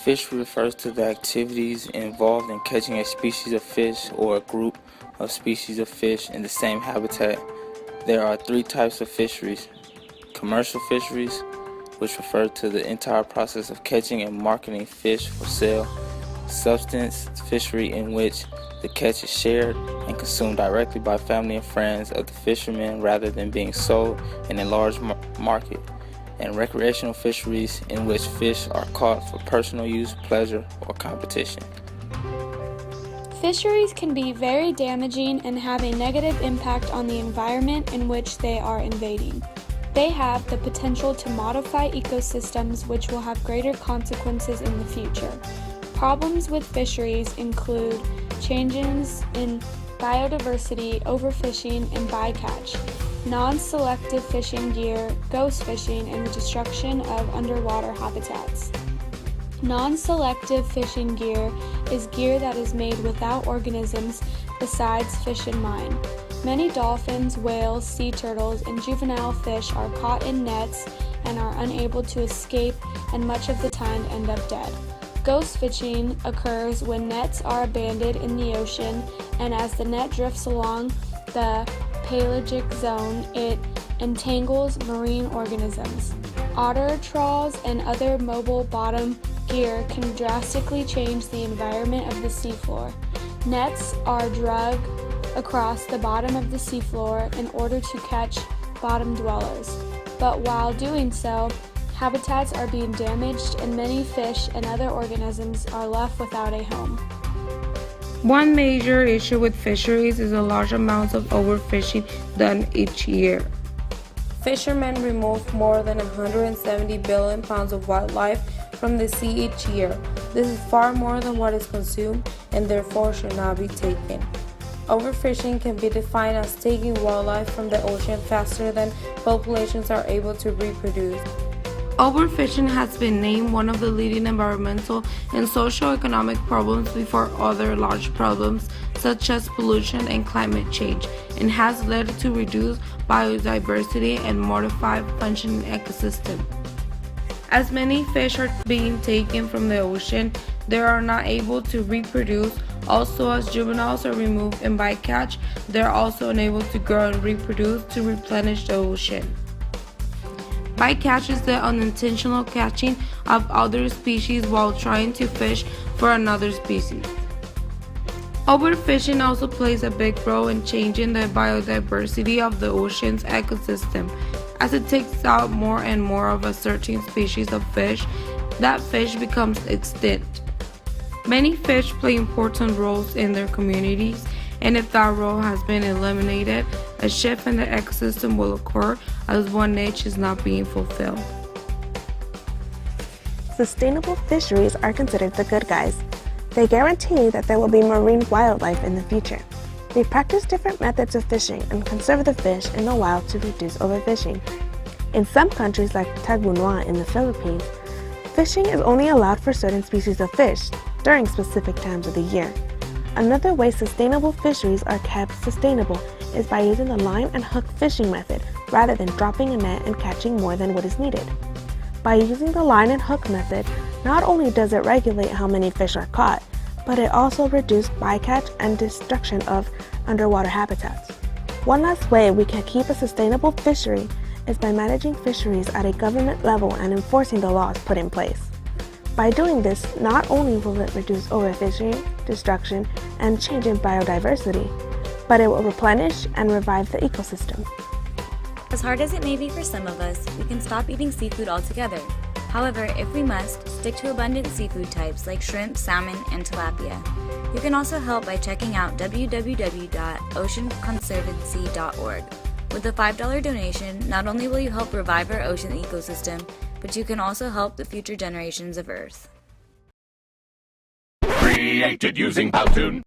Fishery refers to the activities involved in catching a species of fish or a group of species of fish in the same habitat. There are three types of fisheries: commercial fisheries, which refer to the entire process of catching and marketing fish for sale; subsistence fishery, in which the catch is shared and consumed directly by family and friends of the fishermen rather than being sold in a large market; and recreational fisheries, in which fish are caught for personal use, pleasure, or competition. Fisheries can be very damaging and have a negative impact on the environment in which they are invading. They have the potential to modify ecosystems, which will have greater consequences in the future. Problems with fisheries include changes in biodiversity, overfishing, and bycatch, non-selective fishing gear, ghost fishing, and the destruction of underwater habitats. Non-selective fishing gear is gear that is made without organisms besides fish in mind. Many dolphins, whales, sea turtles, and juvenile fish are caught in nets and are unable to escape, and much of the time end up dead. Ghost fishing occurs when nets are abandoned in the ocean, and as the net drifts along the pelagic zone, it entangles marine organisms. Otter trawls and other mobile bottom gear can drastically change the environment of the seafloor. Nets are dragged across the bottom of the seafloor in order to catch bottom dwellers, but while doing so, habitats are being damaged and many fish and other organisms are left without a home. One major issue with fisheries is the large amounts of overfishing done each year. Fishermen remove more than 170 billion pounds of wildlife from the sea each year. This is far more than what is consumed and therefore should not be taken. Overfishing can be defined as taking wildlife from the ocean faster than populations are able to reproduce. Overfishing has been named one of the leading environmental and socio-economic problems before other large problems such as pollution and climate change, and has led to reduced biodiversity and modified functioning ecosystem. As many fish are being taken from the ocean, they are not able to reproduce. Also, as juveniles are removed in bycatch, they are also unable to grow and reproduce to replenish the ocean. Bycatch is the unintentional catching of other species while trying to fish for another species. Overfishing also plays a big role in changing the biodiversity of the ocean's ecosystem. As it takes out more and more of a certain species of fish, that fish becomes extinct. Many fish play important roles in their communities, and if that role has been eliminated, a shift in the ecosystem will occur as one niche is not being fulfilled. Sustainable fisheries are considered the good guys. They guarantee that there will be marine wildlife in the future. They practice different methods of fishing and conserve the fish in the wild to reduce overfishing. In some countries like Tagbunoa in the Philippines, fishing is only allowed for certain species of fish during specific times of the year. Another way sustainable fisheries are kept sustainable is by using the line and hook fishing method rather than dropping a net and catching more than what is needed. By using the line and hook method, not only does it regulate how many fish are caught, but it also reduces bycatch and destruction of underwater habitats. One last way we can keep a sustainable fishery is by managing fisheries at a government level and enforcing the laws put in place. By doing this, not only will it reduce overfishing, destruction, and change in biodiversity, but it will replenish and revive the ecosystem. As hard as it may be for some of us, we can stop eating seafood altogether. However, if we must, stick to abundant seafood types like shrimp, salmon, and tilapia. You can also help by checking out www.oceanconservancy.org. With a $5 donation, not only will you help revive our ocean ecosystem, but you can also help the future generations of Earth. Created using Powtoon.